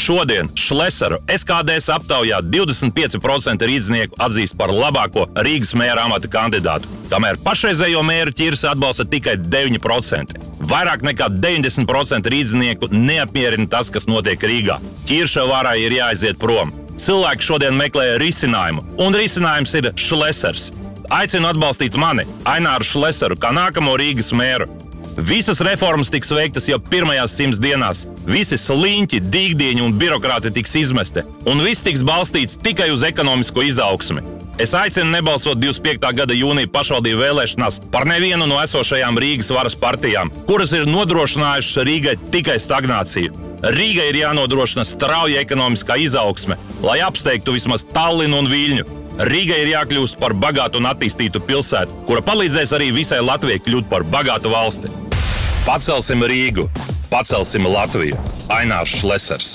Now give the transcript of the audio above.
Šodien Šlesaru SKDS aptaujā 25% rīdznieku atzīst par labāko Rīgas mēra amata kandidātu, kamēr pašreizējo mēru Ķirsi atbalsta tikai 9%. Vairāk nekā 90% rīdznieku neapmierina tas, kas notiek Rīgā. Ķirša varai ir jāaiziet prom. Cilvēki šodien meklē risinājumu, un risinājums ir Šlesars. Aicinu atbalstīt mani, Aināru Šlesaru, kā nākamo Rīgas mēru. Visas reformas tiks veiktas jau pirmajās 100 dienās. Visi sliņķi, dīgdieņi un birokrāti tiks izmesti, un viss tiks balstīts tikai uz ekonomisko izaugsmi. Es aicinu nebalsot 25. gada jūnija pašvaldību vēlēšanās par nevienu no esošajām Rīgas varas partijām, kuras ir nodrošinājušas Rīgai tikai stagnāciju. Rīgai ir jānodrošina strauja ekonomiskā izaugsme, lai apsteigtu vismaz Tallinu un Viļņu. Rīgai ir jākļūst par bagātu un attīstītu pilsētu, kura palīdzēs arī visai Latvijai kļūt par bagātu valsti. Pacelsim Rīgu, pacelsim Latviju. Ainārs Šlesars.